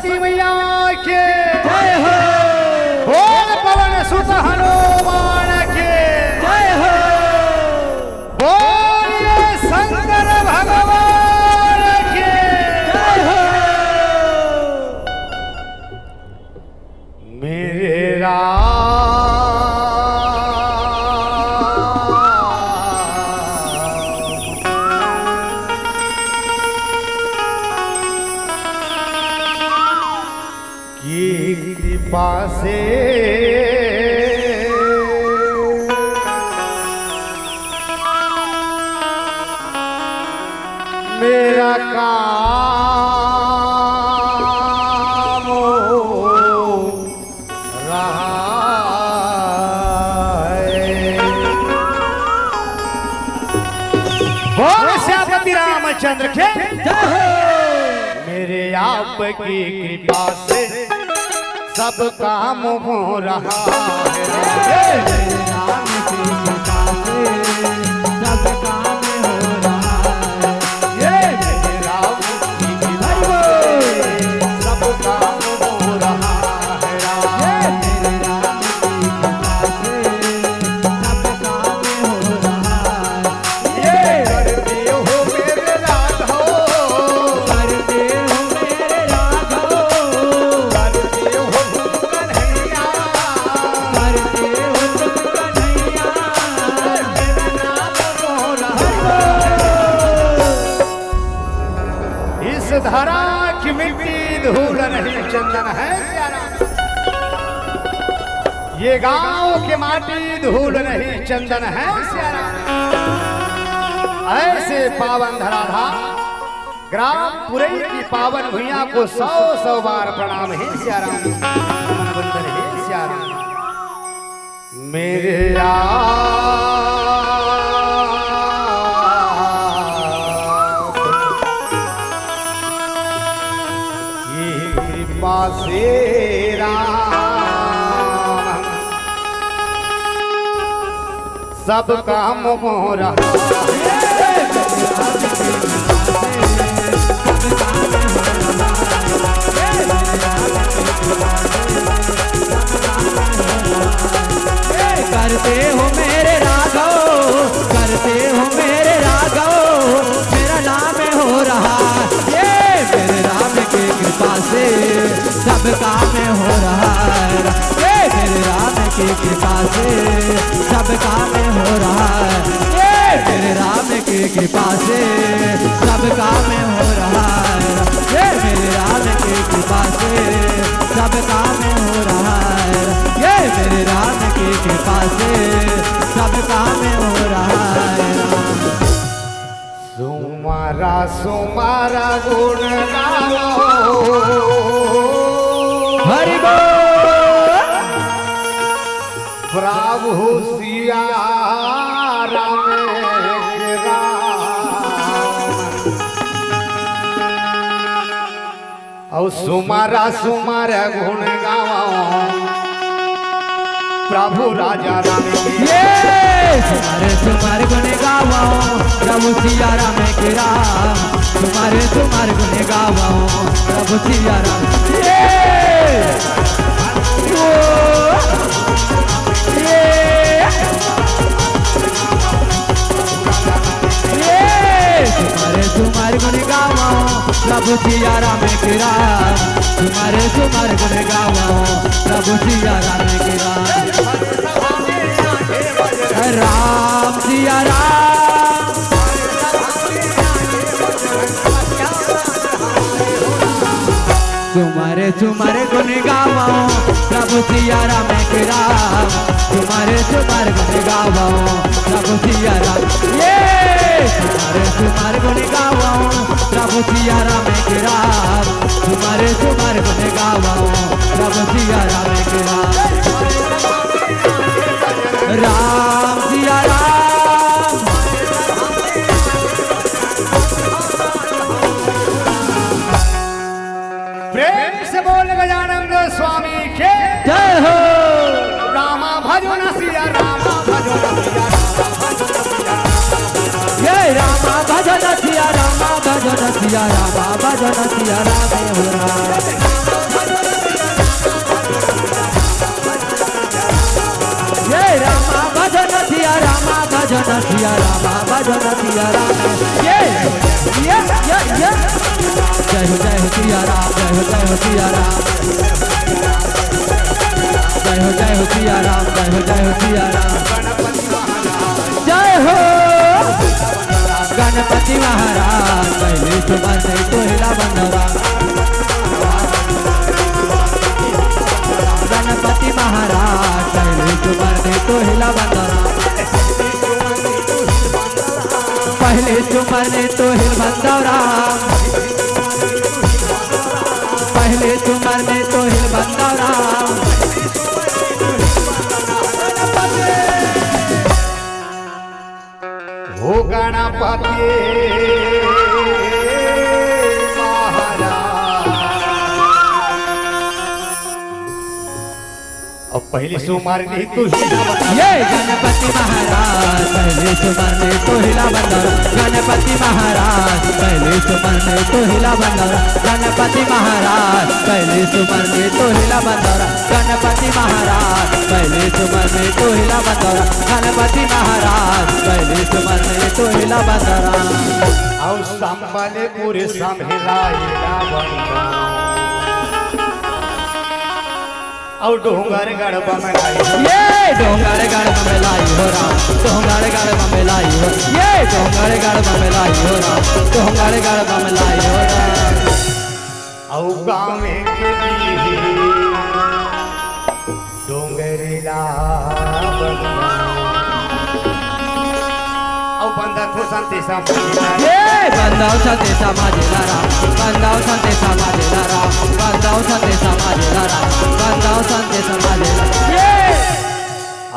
सरस्वती मैया के जय हो। बोल पवन सुत हनुमान के जय हो। बोलिए शंकर भगवान के जय हो। मेरे कृपा से मेरा काम हो रहा है। बोल श्यामपति रामचंद्र के मेरे आपकी कृपा से सब काम हो रहा है। राम की कृपा से सब काम हो रहा है। ये मेरे राम की कृपा से सब काम हो रहा है। ये मेरे राम की कृपा से सब काम हो रहा है। ये करते हो मेरे राघव, करते हो मेरे राघव, करते हो कन्हैया, करते हो तुम कन्हैया। मेरे नाम हो रहा है। इस धरा की मिट्टी धूल नहीं चंदन है प्यारा। ये गांव की माटी धूल नहीं चंदन है प्यारा। ऐसे पावन धराधा ग्राम पुरई की पावन भुइया को 100 बार प्रणाम है श्याराम, वंदन है श्याराम। मेरे ये कृपा से राम सब काम हो रहा है। करते हो मेरे राघव, करते हो मेरे राघव, मेरा नाम हो रहा। ये मेरे राम की कृपा से सब काम हो रहा है। ये मेरे राम की कृपा से सब काम हो रहा है। ये मेरे राम की कृपा से सब काम हो रहा है। ये मेरे राम की कृपा से सब काम हो रहा है। ये मेरे राम की कृपा से सब काम हो रहा है। सुमारा सुमारा गुण गाओ, हरि बोल। प्रभु सिया राम के राम। और सुमारा सुमारा गुण गाओ प्रभु राजा राम के। ये तुम्हारे गुण गावाओ प्रभु सिया राम के राम। तुम्हारे गुण गावाओ प्रभु सिया राम। ये तुम्हारे गुण गावाओ प्रभु सिया राम के राम। तुम्हारे गुण गावाओ प्रभु सिया राम के राम। राम सिया राम, तुम्हारे गुण गावाओ प्रभु सिया राम के राम। तुम्हारे गुण गावाओ प्रभु सिया राम। ये तुम्हारे गुण गावाओ प्रभु सिया राम के राम। तुम्हारे गुण गावाओ प्रभु सिया राम के राम। राम सिया राम, प्रेम से बोल गजानंद स्वामी के जय हो। रामा भजो न सिया रामा भजो न सिया रामा भजो न सिया रामा। जय रामा भजन सिया राम भजन सिया राम भजन सिया राम हो राम जय राम भजन सिया राम भजन सिया राम भजन सिया राम ये जय हो सिया राम जय हो सिया राम जय हो सिया राम जय हो सिया राम जय हो गणपति महाराज पहले सुबह से तो हिला बंदरा गणपति महाराज पहले सुबह से तो हिला बंदरा पहले सुबह ने तो हिल बंदरा पहले सुबह ने तो हिल बंदरा हो गणपति महाराज अब पहली सोमवार नहीं तो ये गणपति महाराज पहले सुबह ने तो हिला बंदरा गणपति महाराज पहले सुबह ने तो हिला बंदरा गणपति महाराज पहले सुबह ने तो हिला बंदरा गणपति महाराज पहले सुबह ने तो हिला बंदरा गणपति महाराज पहले सुबह ने तो हिला बंदरा और संभाले पूरे संभला और डोंगर गड़बा में ये डोंगर गड़बा में लाई हो राम डोंगर गड़बा में लाई हो ये डोंगर गड़बा में लाई हो राम डोंगर गड़बा में लाई हो राम और गाँव में डोंगरीला और बंदा तो शांति ये बंदाव संते समाजेला राम बंदाव संते समाजेला राम बंदाव संते समाजेला राम बंदाव संते समाजेला ये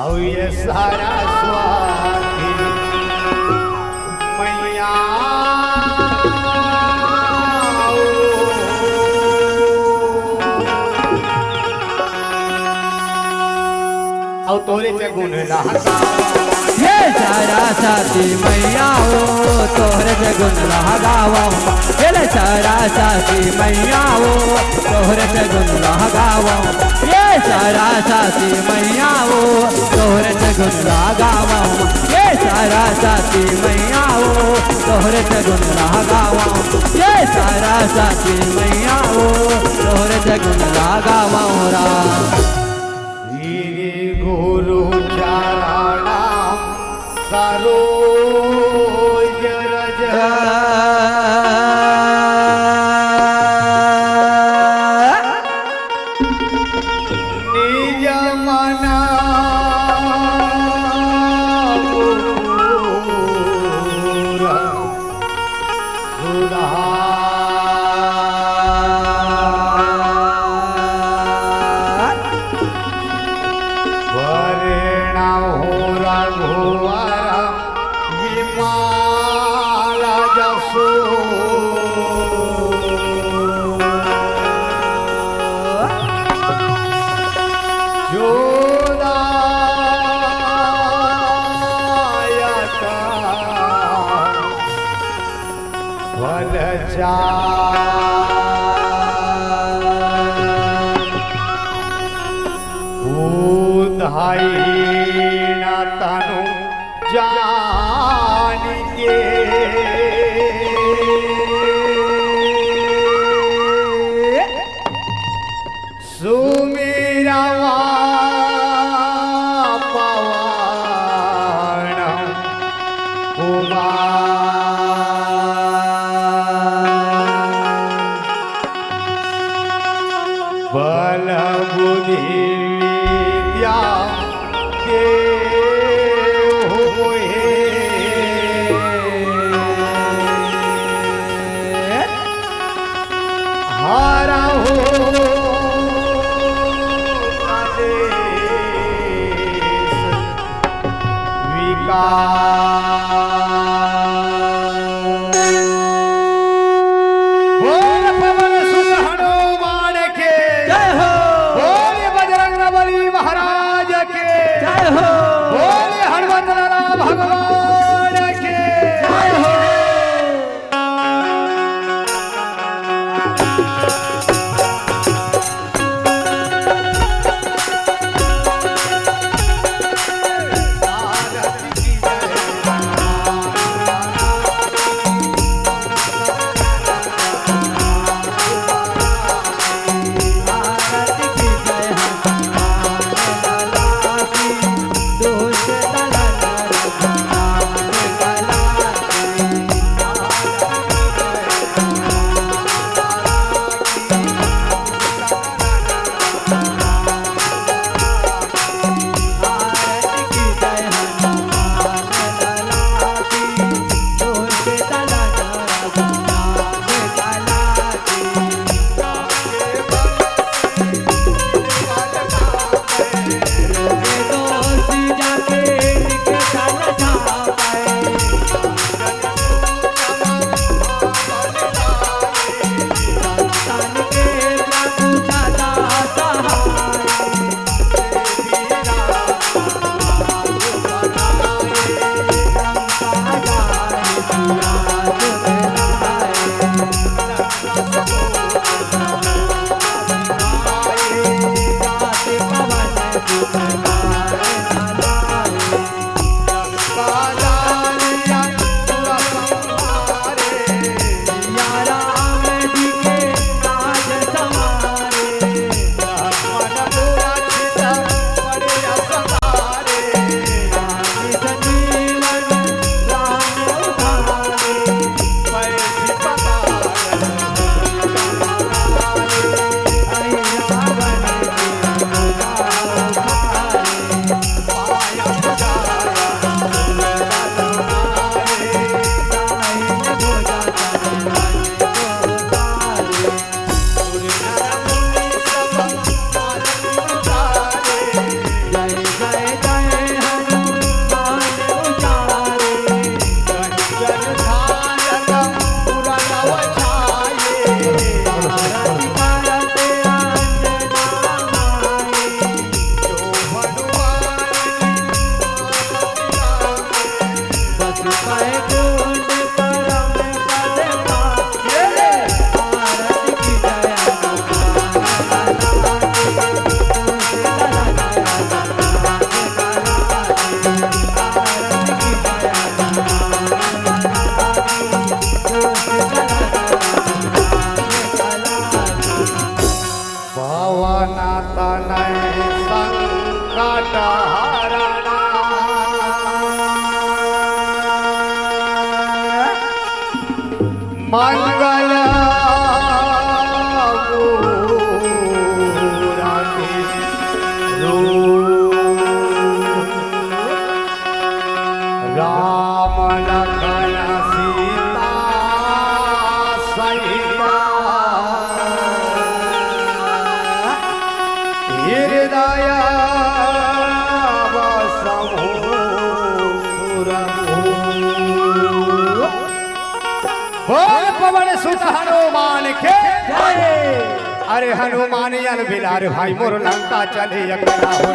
और ये सारा स्वाति मैया और तोरे से गुण लहका ये सारा साथी मैया हो तोहरे जगुन लगावा ये सारा साथी मैया हो तोहरे जगुन लगावा ये सारा साथी मैया हो तोहरे जगुन लगावा ये सारा साथी मैया हो तोहरे जगुन लगावा ये सारा साथी मैया हो तोहरे जगुन लगावा गुरु चारणा सारो जरज निज मना तनु जान के सुमेरा पवन कुमार बल बुद्धि विद्या हारा हो बोल पवन सुत हनुमान के जय हो बोल बजरंगबली महाराज के जय हो। बोल हनुमत लाला भगवान के जय हो। तनय संकट हरणा मंगल राम लखन सीता सहिता हृदय वसमो बोल पवन सुत हनुमान के अरे हनुमान यल बिलार भाई मोर लंका चले अकेला हो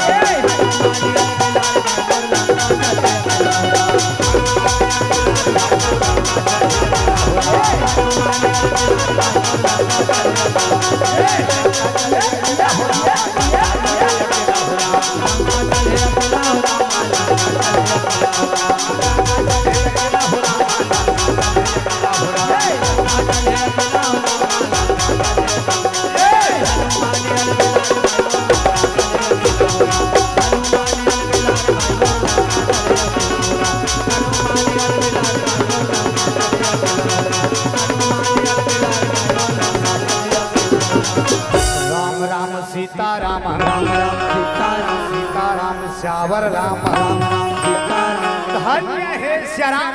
सीताराम राम राम सीताराम सीताराम श्यावर राम राम राम सीताराम धन्य है श्याराम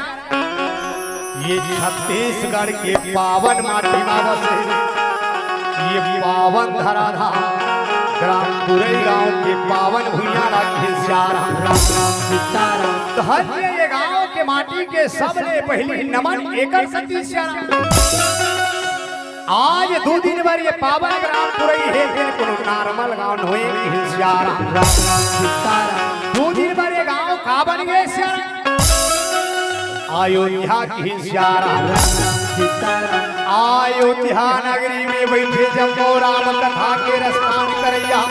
ये छत्तीसगढ़ के पावन माटी में बसे ये पावन धराधाम ग्राम पुरई गांव के पावन भुइयां लागे श्याराम राम राम सीताराम धन्य ये गांव के माटी के सबले पहली नमन एकर सती श्याराम आज 2 दिन बार ये पावन ग्राम पुरई है बिल्कुल नॉर्मल गांव होए श्याराम राम सीताराम 2 दिन बार ये गांव का बन गए श्याराम अयोध्या की श्याराम सीताराम अयोध्या नगरी में बैठे जब वो राम कथा के रसपान करैया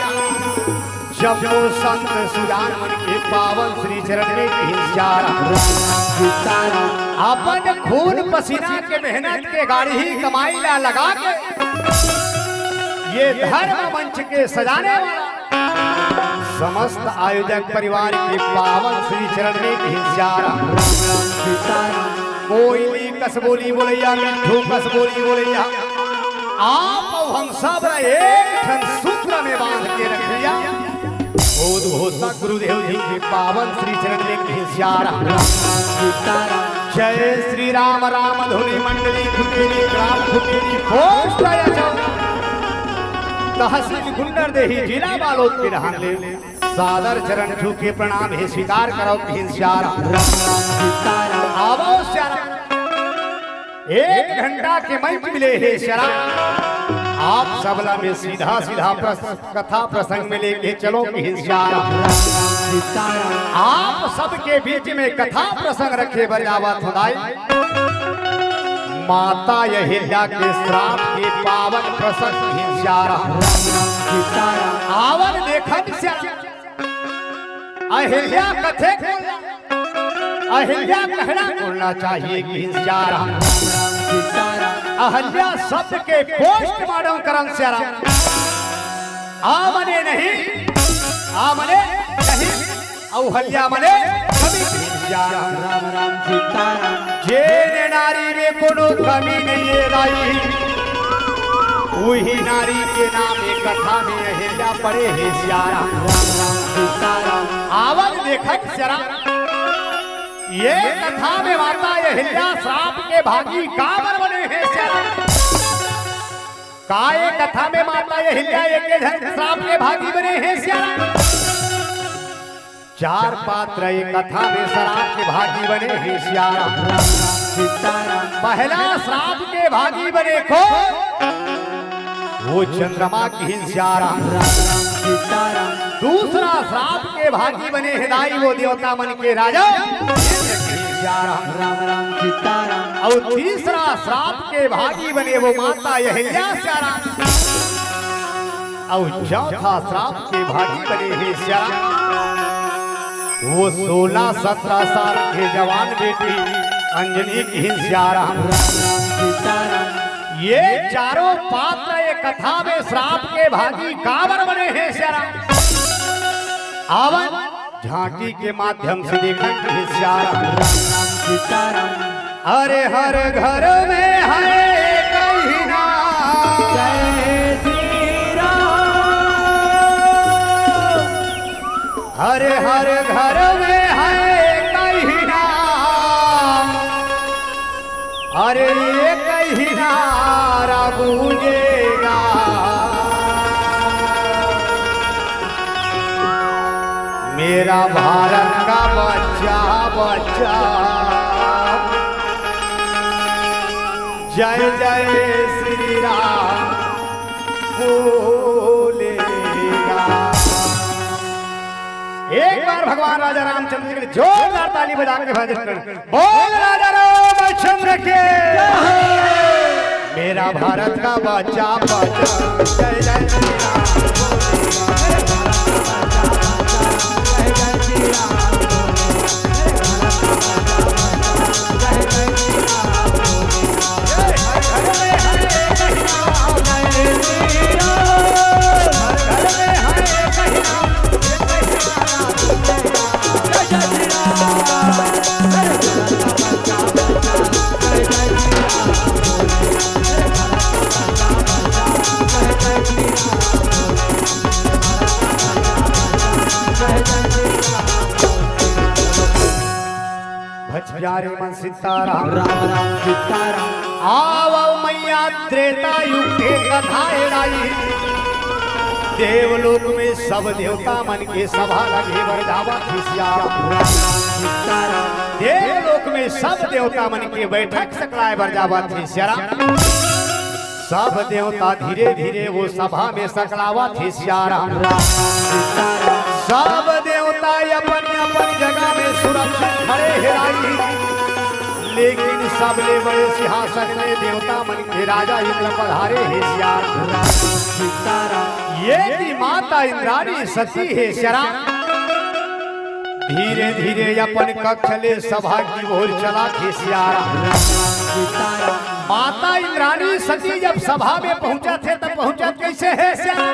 जब वो संत सुजान मन के पावन श्री चरण में श्याराम सीताराम अपन खून पसीना के मेहनत के गाड़ी ही कमाई ला लगा के ये धर्म मंच के सजाने वाला समस्त आयोजक परिवार के पावन श्री चरण में श्याराम सीताराम कोयली कसबोली बोलैया मिठू कसबोली बोलैया आप हम सब एक सूत्र में बांध के रखिया बोधोता गुरुदेव जी के पावन श्री चरण में श्याराम सीताराम जय श्री राम राम धुनि मंडली खुटेरी ग्राम खुटेरी पोस्ट तहसील गुंडर देही जिला बालोद के रहने सादर चरण छू के प्रणाम है स्वीकार करो श्याराम सीताराम आवो श्याराम 1 घंटा के मंच मिले है श्याराम आप सबला में सीधा सीधा कथा प्रसंग में लेके चलो श्याराम सीताराम आप सबके बीच में कथा प्रसंग रखे बजावा खुदाई माता अहिल्या के श्राप के पावन प्रसंग श्याराम सीताराम आवन देखत अहिल्या कथे अहिल्या कहना बोलना चाहिए कि श्याराम सीताराम अहिल्या शब्द के पोस्टमार्टम करम श्याराम आमने नहीं आमने नहीं अहिल्या मने कभी श्याराम राम राम सीताराम जे नारी में कोनो कमी नहीं है राई वही नारी के नाम एक कथा में अहिल्या पड़े है श्याराम राम राम सीताराम आवन देखत श्याराम ये कथा में माता अहिल्या श्राप के भागी काबर बने हैं श्याराम काय कथा में माता अहिल्या एक श्राप के भागी बने हैं श्याराम 4 पात्र एक कथा में श्राप के भागी बने हैं श्याराम सीताराम पहला श्राप के भागी बने को वो चंद्रमा की श्याराम सीताराम दूसरा श्राप के भागी बने हिदाई वो देवता मन के राजा श्याराम राम राम सीताराम और तीसरा श्राप के भागी बने वो माता अहिल्या श्याराम और चौथा श्राप के भागी बने हैं श्याराम वो 16-17 साल के जवान बेटी अंजनी की श्याराम सीताराम ये चारों पात्र ये कथा में श्राप के भागी कांवर बने हैं श्यारा। आवन झांकी के माध्यम से देखेंगे श्यारा। अरे हर घर में है कहीं ना हरे हर घर में है कहीं ना अरे ये कहीं नारा गूंजेगा। मेरा भारत का बच्चा बच्चा जय जय श्री राम बोलेगा। एक बार भगवान राजा रामचंद्र के लिए जोरदार ताली बजा के भजन करें। बोल राजा रामचंद्र के मेरा भारत का बच्चा बच्चा जय जय श्री राम प्यारे मन सीताराम राम राम सीताराम। आवो मैया त्रेता युग के कथाएं लाई। देवलोक में सब देवता मन के सभा लगे बरजावा सीताराम। देवलोक में सब देवता मन के बैठक सकलाए बरजावा श्यारा। सब देवता धीरे धीरे वो सभा में सकलावा थे श्यारा। सब देवता अपनी अपनी जगह में सुरक्षित खड़े हेराई। लेकिन सबले बड़े सिंहासन में देवता मन के राजा इंद्र पधारे है श्यारा। ये की माता इंद्राणी सती है श्यारा। धीरे धीरे अपन कक्ष ले सभा की ओर चला थे श्यारा। माता इंद्राणी सती जब सभा में पहुंचा थे तब पहुंचा कैसे है श्यारा।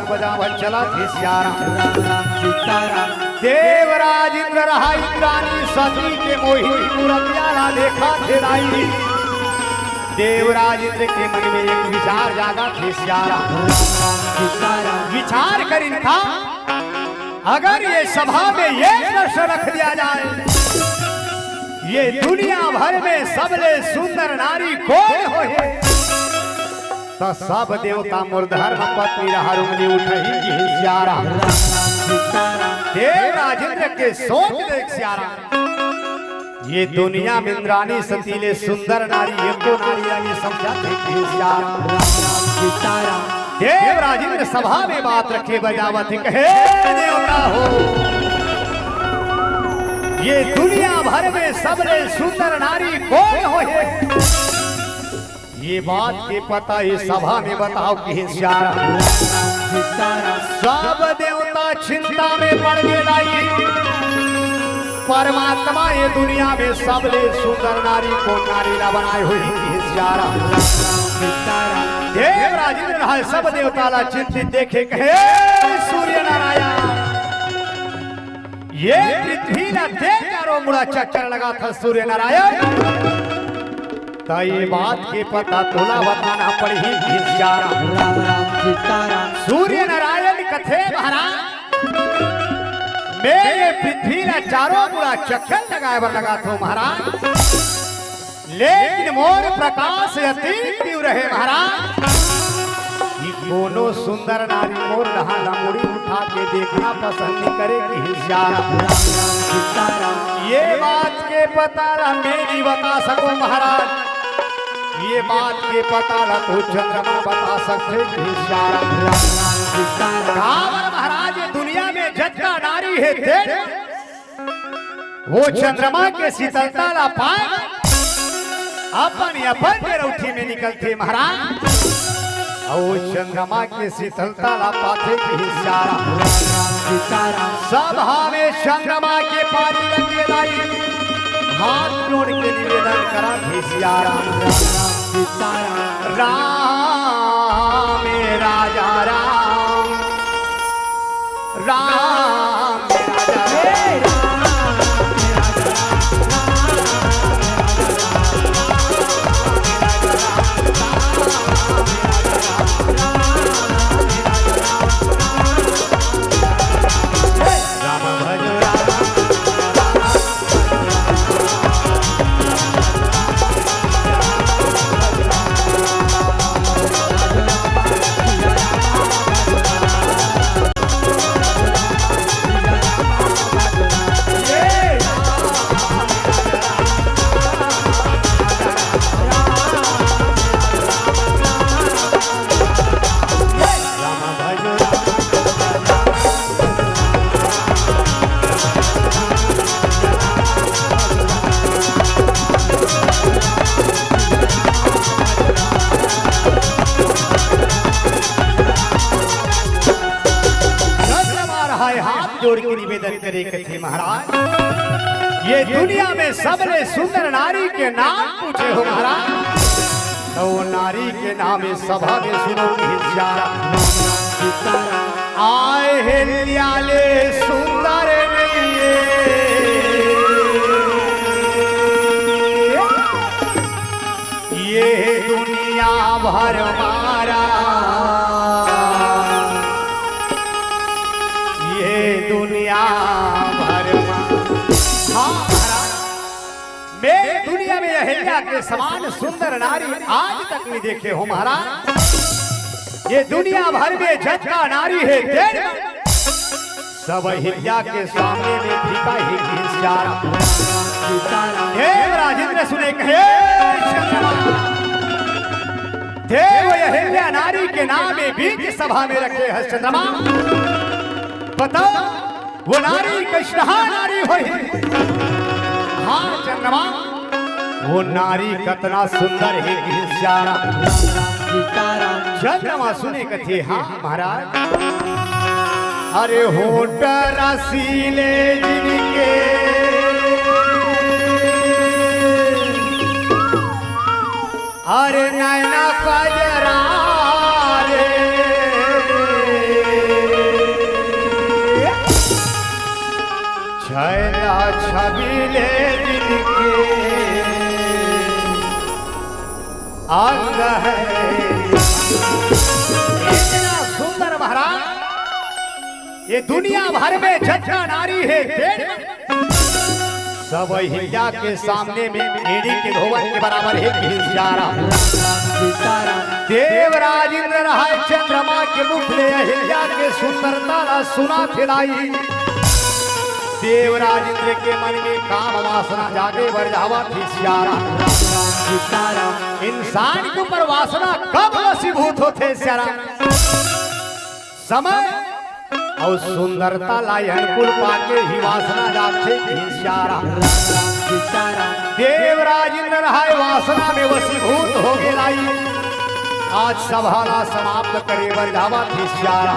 बजावन चला थे श्यारा। देवराज इंद्र रहा इंद्राणी सती के मोहिनी मूर्तियाला देखा थे राई। देवराज इंद्र के मन में एक विचार जागा थे श्यारा। विचार कर था अगर ये सभा में ये प्रश्न रख दिया जाए ये दुनिया भर में सबले सुंदर नारी कौन हो है तो सब देवता मूर्धर पत्नी रुंगली उठेगी श्यारा। देवराज इंद्र के सोच देख श्यारा। ये दुनिया में इंद्राणी सतीले सुंदर नारी एको नारी आगे समझाते श्यारा। देवराज इंद्र सभा में बात रखे बजावत कहे देवता हो ये दुनिया भर में सबले सुंदर नारी कौन हो है ये बात के पता इस सभा में बताओ कि श्यारा। सब देवता चिंता में पड़ गए। परमात्मा ये दुनिया में सबले सुंदर नारी को नारीला बनाए हुई श्यारा। देवराज इंद्र सब देवता ला चिंतित देखे कहे सूर्य नारायण ये पृथ्वी ला देख चारों मुड़ा चक्कर लगा था सूर्य नारायण। तो ये बात के पता तोला बताना पड़ी श्यारा। सूर्य नारायण कथे महाराज मेरे पृथ्वी ला चारों मुड़ा चक्कर लगाए बर लगा था महाराज। लेकिन मोर प्रकाश अति तीव्र है महाराज। कोनो सुंदर नारी मोर नहा मुड़ी उठा के देखना पसंद करेगी श्यारा। ये बात के पता मेरी बता सको महाराज। ये बात के पता ला तो चंद्रमा बता सकते श्यारा। महाराज ये दुनिया में जज्ञा नारी है वो चंद्रमा के शीतलता ला पाए अपन के रौठी में निकलते महाराज। और चंद्रमा के शीतलता ला पाते की श्यारा। सभा में चंद्रमा के पानी लगे लाई। हाथ जोड़ के निवेदन करा थे सिया राम राम राजा राम राम जोड़ के निवेदन करे थे महाराज ये दुनिया में सबसे सुंदर नारी के नाम पूछे हो महाराज तो वो नारी के नाम इस सभा में सुनोगे आए हेलियाले सुंदर ये दुनिया भर मारा दुनिया भर हाँ मेरे दुनिया में अहिल्या के समान सुंदर नारी आज तक नहीं देखे हो महाराज ये दुनिया भर में जज का नारी है सब अहिल्या के सामने में फीका ही देव राजेंद्र सुने कहे देव अहिल्या नारी के नाम में बीच सभा में रखे हरिश्चंद्रमा बताओ वो नारी कृष्णहा नारी होई हाँ चंद्रमा वो नारी कितना सुंदर है चंद्रमा सुने कथे हाँ महाराज अरे होठ रसीले जिनके अरे नैना कजरा छैला छबीले जिनके अंग है इतना सुंदर महाराज ये दुनिया भर में जज्जा नारी है सब अहिल्या के सामने में एड़ी के धोवन के बराबर है देव राजेंद्र रहा चंद्रमा के मुख ले अहिल्या के सुंदरता सुना खिलाई देव राजेंद्र के मन में काम वासना जागे बढ़ जावा थी सियारा इंसान के ऊपर वासना कब वशीभूत होते सियारा समय और सुंदरता लाई अनुकूल पाके ही वासना जागते थी सियारा देव राजेंद्र रहा वासना में वशीभूत हो गए लाई आज सभाला समाप्त करे वर्धावा थी सियारा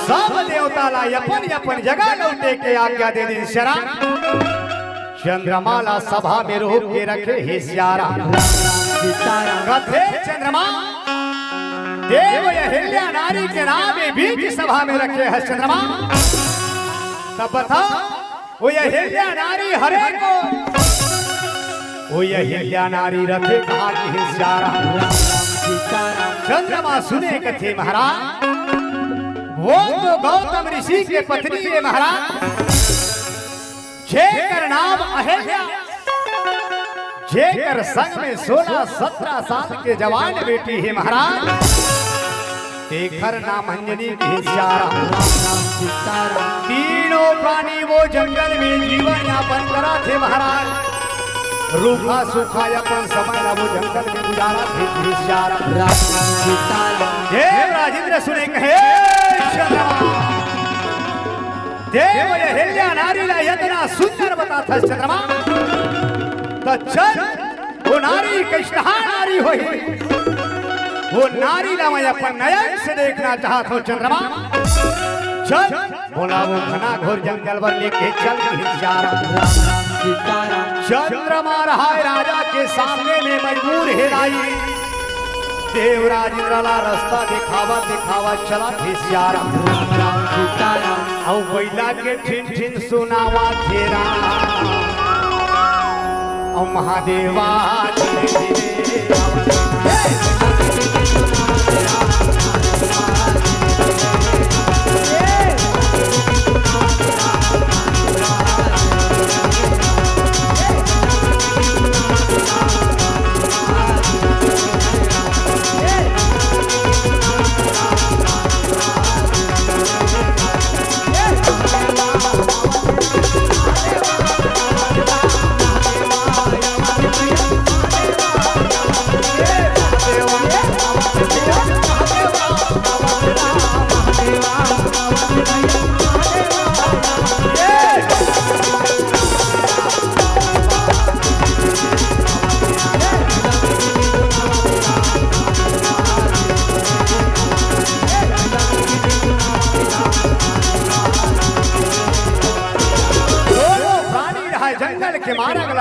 सब देवता लाई अपन अपन जगह लौटे के आज्ञा दे दी शरा चंद्रमाला सभा में रोक के रखे हे सियारा कथे चंद्रमा देव अहिल्या नारी के नाम बीच सभा में रखे है चंद्रमा तब बता वो अहिल्या नारी हरे को वो अहिल्या नारी रखे कहा की है सियारा चंद्रमा सुने कथे महाराज वो तो गौतम ऋषि के पत्नी है महाराज जेकर नाम अहिल्या जेकर संग में 16-17 साल के जवान बेटी है महाराज देखर नाम अंजनी की सियारा तीनों प्राणी वो जंगल में जीवन यापन करा थे महाराज रूखा सूखा अपन समय वो जंगल में गुजारा थे सियारा देव राजेंद्र सुने कहे देव अहिल्या नारी ला इतना सुंदर बता था चंद्रमा तो चल वो नारी कृष्णहा नारी होई वो नारी ला मैं अपन नयन से देखना चाहता हूँ चंद्रमा चल बोला वो घना घोर जंगल पर लेके चल जा रहा सीताराम चंद्रमा रहा है राजा के सामने में मजबूर हेराई। देवराज इंद्रला रास्ता दिखावा दिखावा चला भिसियारा। राम सीताराम औ बैला के ठिन ठिन सुनावा तेरा औ महादेवा धीरे धीरे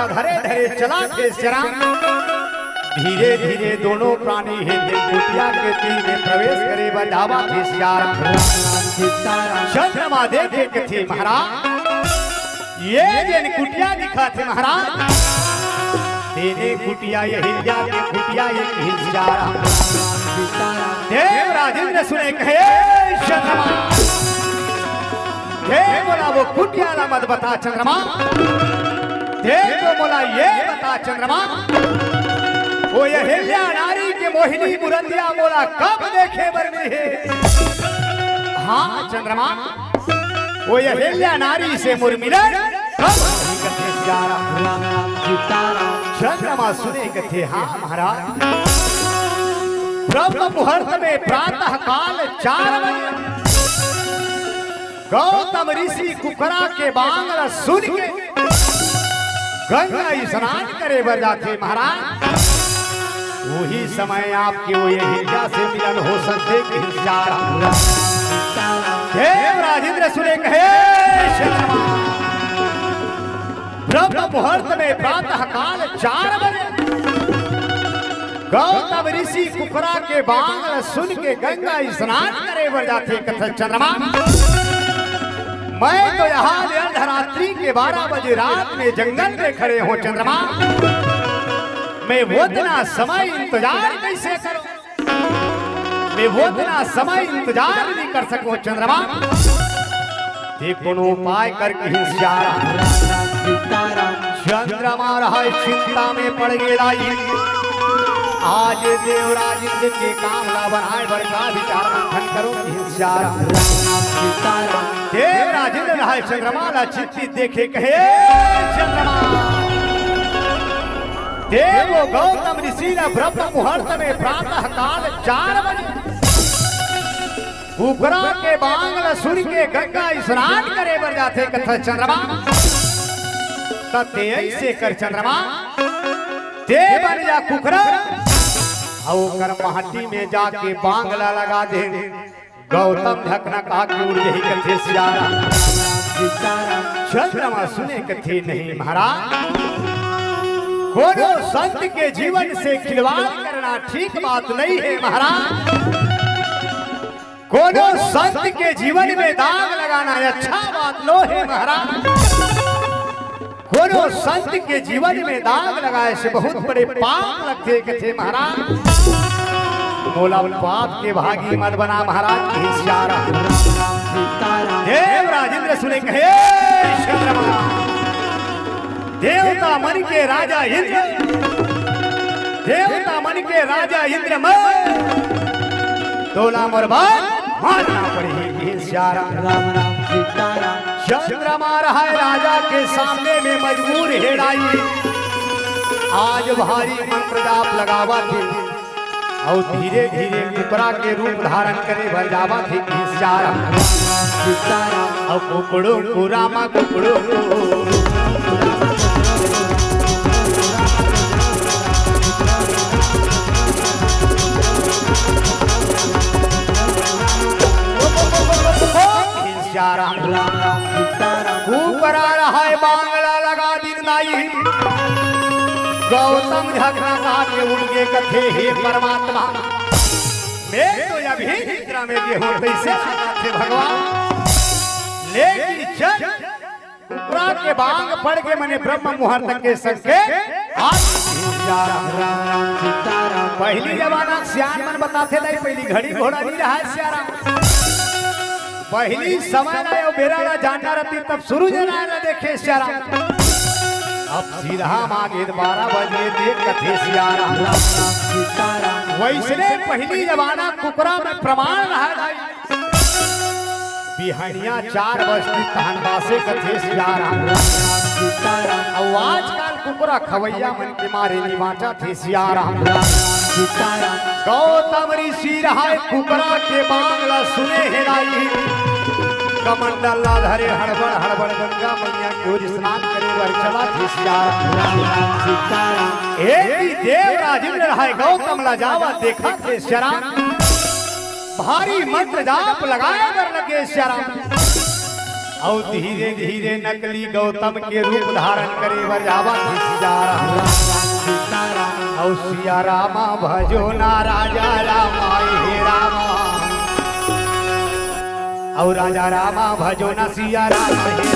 धरे धरे चला के चरा। धीरे धीरे दोनों प्राणी हिंदे कुटिया के तीर में प्रवेश करे बजावा भिसियारा। चंद्रमा देखे के थे महाराज ये जन कुटिया दिखा थे महाराज तेरे कुटिया ये हिल्या के कुटिया ये भिसियारा। देवराज इंद्र सुने कहे चंद्रमा हे बोला वो कुटिया ना मत बता चंद्रमा देखो बोला ये बता चंद्रमा वो ये हिल्या नारी के मोहिनी मुरतिया बोला कब देखे बरने है। हाँ चंद्रमा वो ये हिल्या नारी से मुरमिलन कब कथे चंद्रमा सुने कथे। हाँ महाराज ब्रह्म मुहूर्त में प्रातः काल 4 बजे गौतम ऋषि कुकरा के बांगला सुन के गंगा स्नान करे बर जाते महाराज। वही समय आपके वो ये हिल्या से मिलन हो सकते देवराज इंद्र सुने कहे चंद्रमा ब्रह्म मुहूर्त में प्रातः काल 4 बजे गौतम ऋषि कुकरा के बांगला सुन के गंगा स्नान करे बर जाते कथा चंद्रमा मैं तो यहाँ अर्धरात्रि के 12 बजे रात में जंगल में खड़े हो चंद्रमा मैं वो इतना समय इंतजार कैसे करूं। मैं वो इतना समय इंतजार नहीं कर सकूं चंद्रमा कोनो उपाय करके चंद्रमा रहा चिंता में पड़ गया। आज देवराज इंद्र के काम ला बनाए बर का विचार मंथन करो देवराज इंद्र रहा चंद्रमा ला चिंतित देखे कहे चंद्रमा देवो गौतम ऋषि ने ब्रह्म मुहूर्त में प्रातः काल 4 बजे कुकरा के बांगला सुन के गंगा स्नान करे बर जाते कथा चंद्रमा तते ऐसे कर चंद्रमा दे बन जा कुकरा और महटी में जाके बांगला लगा दे। गौतम ढकना कहा कि उड़ यही कथे सियारा। चंद्रमा सुने कथे नहीं महाराज कोनो संत के जीवन से खिलवाड़ करना ठीक बात नहीं है महाराज। कोनो संत के जीवन में दाग लगाना अच्छा बात लो है महाराज। कोनो संत के जीवन में दाग लगाए से बहुत बड़े पाप लगते कथे महाराज। बोला पाप के भागी मत बना महाराज की सियारा। देवराज इंद्र सुने कहे चंद्रमा देवता मन के राजा इंद्र देवता मन के राजा इंद्र तोला मरबाद मानना पड़ेगी सियारा। चंद्रमा रहा राजा के सामने में मजबूर हेराई। आज भारी मंत्र जाप लगावा थे और धीरे धीरे कुकरा के रूप धारण करे भर जावा थे सियारा। और कुकड़ो कुरामा कुकड़ो कुकरा रहा है बांगला लगा दिन समझा के उड़ के कथे हे परमात्मा मैं तो अभी निद्रा में गेहूं कैसे थे भगवान। लेकिन जब कुकरा के बांग पड़ के मैंने ब्रह्म मुहूर्त के संके पहली जमाना सियान मन बताते नहीं, पहली घड़ी घोड़ा नहीं रहा सियारा, पहली समय ना यो बेरा ना जानना रहती तब शुरू जना ना देखे सियारा। अब सीधा मांगे 12 बजे देख कथे सियारा। वैसने पहली जमाना कुकरा में प्रमाण रहा बिहनिया 4 बजे तहनबा से कथे सियारा। आजकल कुकरा खवैया मन के मारे निवाचा थे सियारा। गौतम ऋषि रहा कुकरा के बांगला सुने हेराई, कमंडल धरे हड़बड़ हड़बड़ गंगा मैया की ओर स्नान करे वर चला थे सियारा। एक देव राजेंद्र रहा गौतम ला जावा देखा थे सियारा, भारी मंत्र जाप लगाए वर लगे सियारा। और धीरे धीरे नकली गौतम के रूप धारण करे वर जावा थे सियारा। और सिया रामा भजो ना राजा रामा हे रामा, और राजा रामा भजो ना सिया रामा हे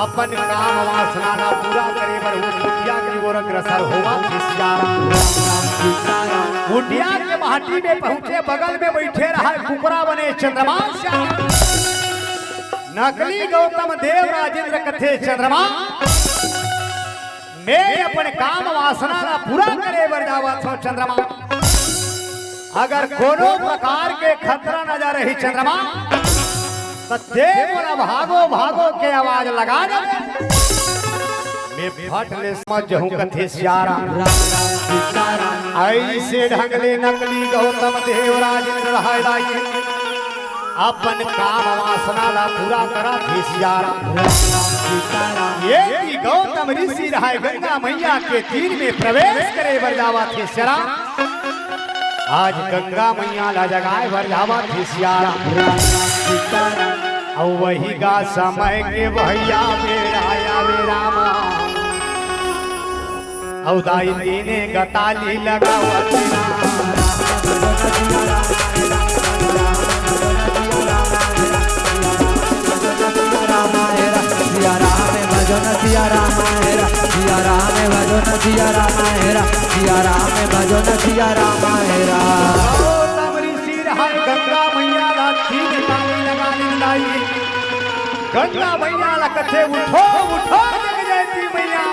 अपन काम वासना ना पूरा करे बर वो कुटिया के ओर अग्रसर होवा सियारा। कुटिया के माटी में पहुंचे, बगल में बैठे रहा कुकरा बने चंद्रमा। नकली गौतम देव राजेंद्र कथे चंद्रमा मैं अपन काम वासना ना पूरा करे बर जावा छो चंद्रमा। अगर कोनो प्रकार के खतरा नजर रही चंद्रमा बोला भागो भागो के आवाज लगा दे, मैं फट ले समझ जाऊं कथे सियारा। ऐसे ढंगले नकली गौतम देव राजेंद्र रहाई अपन काम वासना ला पूरा करा थे सियारा। ये गौतम ऋषि रहा गंगा मैया के तीर में प्रवेश करे बर जावा थे सियारा। आज गंगा मैया ला जगाए बर जावा थे सियारा। और वही गा समय के भैया मेरा आवे रामा, और दाई दीने गताली लगावत सिया राम भजो न सिया राम हेरा, सिया राम भजो न सिया राम हेरा, सिया राम भजो न सिया राम हेरा। गंगा मैया ला तीन ताली लगा लाई, गंगा मैया ला कथे उठो उठो जग जयती मैया।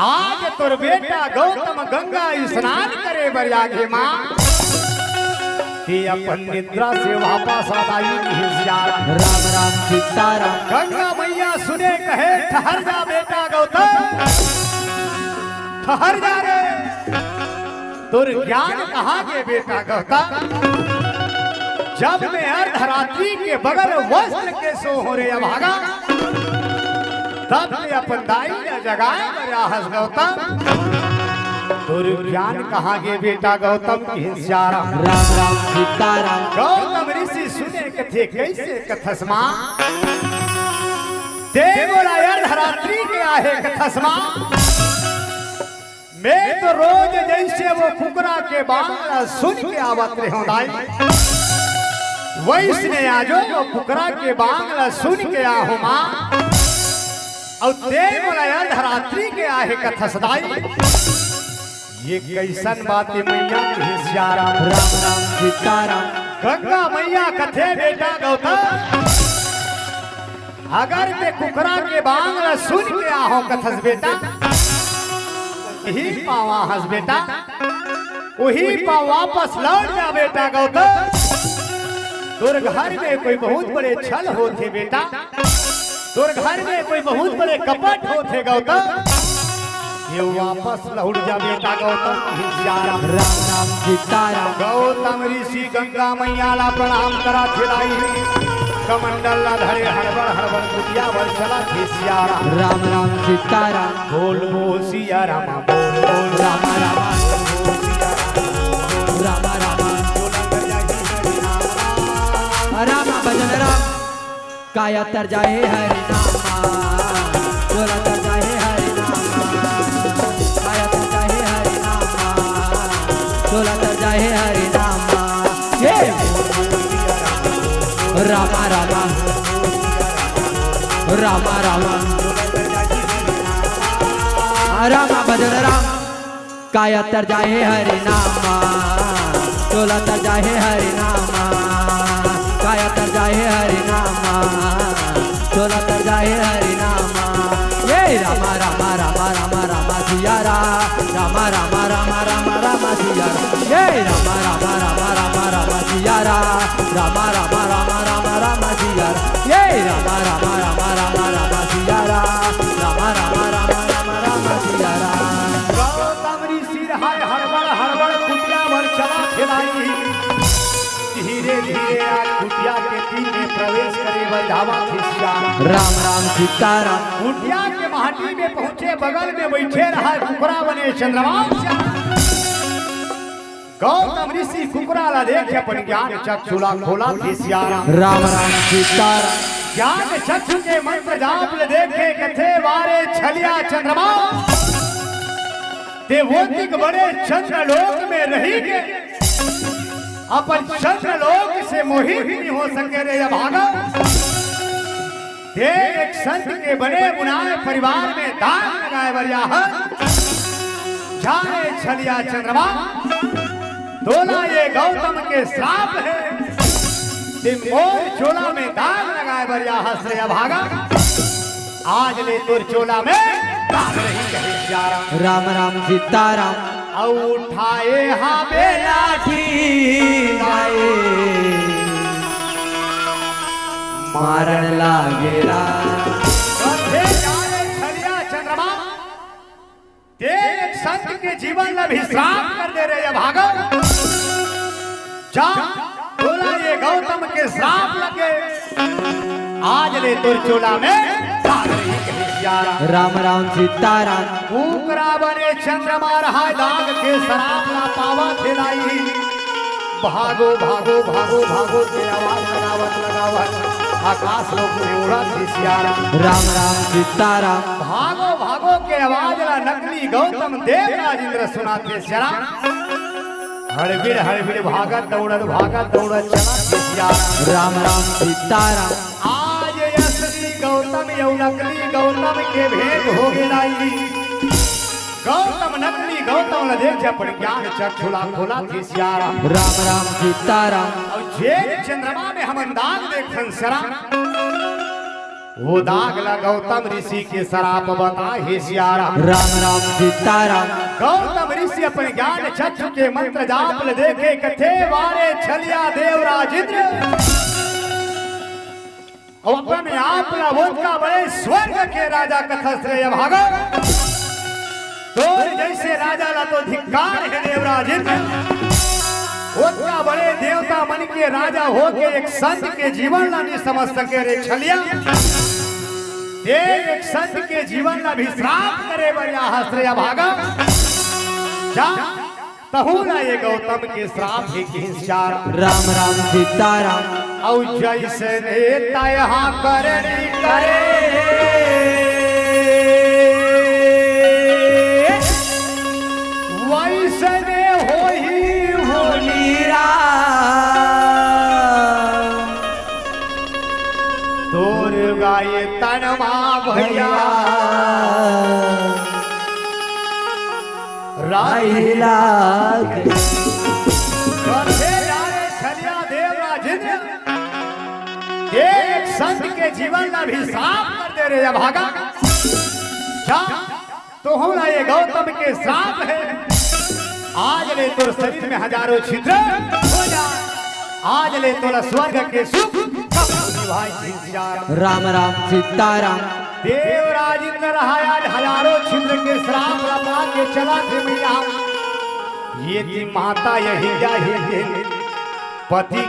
आज तोर बेटा गौतम गंगा स्नान करे बर जागे माँ, कि अपन निद्रा से वापस आई सियारा। राम राम सीताराम। गंगा मैया सुने कहे ठहर जा बेटा गौतम, ठहर जा रे, तुर ज्ञान कहाँ के बेटा गौतम। जब मैं अर्धरात्रि के बगल वस्त्र के सो हो रे अभागा, तब मैं अपन दाई ने जगाए मेरा हस गौतम। तुर ज्ञान कहाँ के बेटा गौतम की सियारा। राम राम सीताराम। गौतम ऋषि सुने कथे कैसे कथस्मा, देवोला अर्धरात्रि के आहे कथस्मा। मैं तो रोज जैसे वो कुकरा के बांगला सुन के आवत रहे दाई, वैसने आजो वो कुकरा के बांगला सुन के आहू माँ। और देवोला अर्धरात्रि के आहे कथसदाई, ये कैसन बातें मैया की सियारा। राम राम सीताराम। गंगा मैया कथे बेटा गौतम, अगर मैं कुकरा के बांगला सुन के आहो कथस बेटा, ही पावा हंस बेटा, वही पाव वापस लौट जा बेटा गौतम। तुर घर में कोई बहुत बड़े छल होते बेटा, तुर घर में कोई बहुत बड़े कपट होते गौतम। ये वापस लौट जा बेटा गौतम हिस्याराम। राम राम सीताराम। गौतम ऋषि गंगा मैया ला प्रणाम करा थिलाई, कमंडल ला धरे हड़बड़ हड़बड़ कुटिया भर चला हिस्याराम। राम राम सीताराम। बोल बोल सिया रामा, बोल बोल राम राम राम राम राम भजन राम। काया तर जाए हरि नामा, डोला तर जाए हरि नामा, काया तर जाए हरि नामा, डोला तर जाए हरि नामा। ये रामा रामा रामा रामा रामा भजन राम। काया तर जाए हरि नामा, डोला तर जाए हरि नामा, काया तर जाए हरि नामा, डोला तर जाए हरि नामा। ये रामा रामा रामा रामा रामा सिया रामा रामा रामा रामा रामा सिया। ये रामा रामा रामा रामा रामा सिया रामा रामा रामा रामा रामा सिया। ये रामा रामा रामा रामा रामा सिया रामा रामा रामा रामा रामा सिया। गौतम ऋषि हाय हड़बड़ हड़बड़ कुटिया भर चला खिलाई, धीरे धीरे आज कुटिया के तीन में प्रवेश करे बजावा हिस्याराम। राम राम सीताराम। कुटिया के माटी में पहुंचे, बगल में बैठे रहा कुकरा बने चंद्रमा। गौतम ऋषि कुकरा ला देख अपन ज्ञान चक्षुला खोला हिस्याराम। राम राम सीताराम। ज्ञान चक्षु के मंत्र जाप ले देखे कथे वारे छलिया चंद्रमा, देवोतिक बड़े चंद्रलोक में रही के अपन चंद्रलोक से मोहित नहीं हो सके रे भागा। देव एक संत के बने बुनाए परिवार में दान लगाए बरिया जाने छलिया चंद्रमा। तोला ये गौतम के श्राप है, मोर चोला में दाग लगाए बरिया हंस रे भागा। आज ले तुर चोला में दाग रही कहे हिस्याराम। राम राम सीताराम। औ उठाए हा बेलाठी गाए, मारन लागेला। कथे जाने छलिया चंद्रमा, एक संत के जीवन में भी श्राप कर दे रहे भागा। जा बोला ये गौतम के श्राप लगे, आज ले तुर चोला में दाग रही कहे हिस्याराम। राम राम सीताराम। कुकरा बने चंद्रमा रहा दाग के शराब ना पावा खिलाई। भागो भागो भागो भागो के आवाज लगावत लगावत आकाश लोक में उड़ा हिस्याराम। राम राम सीताराम। भागो भागो के आवाज ला नकली गौतम देवराज इंद्र सुनाते चला। हड़बिड़ भागत दौड़त चला हिस्याराम। राम राम सीताराम। आज असली गौतम यौ नकली गौतम के भेद हो गई। गौतम नकली गौतम न देख अपन ज्ञान चक्षुला खोला हिस्याराम। राम राम सीताराम। और जे चंद्रमा में हम दाग देखन सरा, वो दाग ला गौतम ऋषि के शराप बता हिस्याराम। राम राम सीताराम। गौतम ऋषि अपने ज्ञान चक्षु के मंत्र जाप ले देखे कथे वारे छलिया देवराज इंद्र। और अपने आप ला वोटका बड़े स्वर्ग के राजा कथा श्रेय भागा। तोर जैसे राजा ला तो धिक्कार है देवराज इंद्र। वोटका बड़े देवता मन के राजा हो के एक संत के जीवन ला नहीं समझ सके रे छलिया। एक संत के जीवन ला भी श्राप करे बरिया हस्त्रेय भागा। जा तहुना ये गौतम के श्राप ही हिस्याराम। राम राम सीताराम। औ जैसे नेता यहाँ करनी करे, वैसने होई होलीरा। तोर गाये तनमा भैया राहिला। छलिया देवराज इंद्र एक संत के जीवन का भी श्राप कर दे रहे भागा। तो होना ये गौतम के श्राप है। आज ले तोर शरीर में हजारों छिद्र हो जा, आज ले तोरा स्वर्ग के सुख। राम राम सीताराम। देवराज इंद्र रहा हजारों छिद्र के श्राप लगा के चला थे मैया। ये थी माता यही क्या ये पति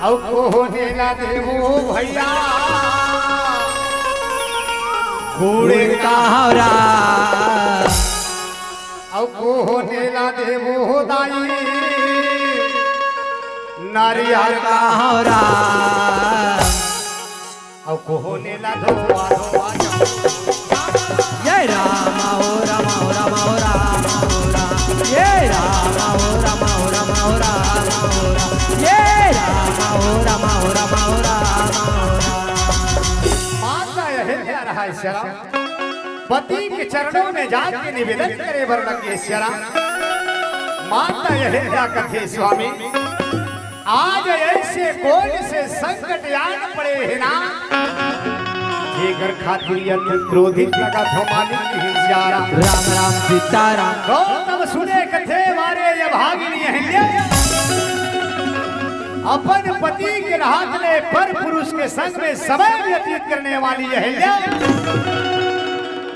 अब को होने ना देवो भैया कूड़े का हौरा अब को होने ना देवो दाई नारियल का हौरा अब को होने ना दो ये राम हो राम हो राम हो राम हो राम ये राम हो राम हो राम हो राम हो राम ये राम हो राम हो राम हो राम हो माता यह रहा है शरा पति के चरणों में जाके निवेदन करे वरना के शरा माता यह क्या कथे स्वामी आज ऐसे कौन से संकट याद पड़े है ना जेकर खातिर क्रोधित लगा थमानी की श्यारा राम राम सीताराम गौतम सुने कथे मारे ये भागिनी अहिल्या अपन पति के हाथ में पर पुरुष के संग में समय व्यतीत करने वाली अहिल्या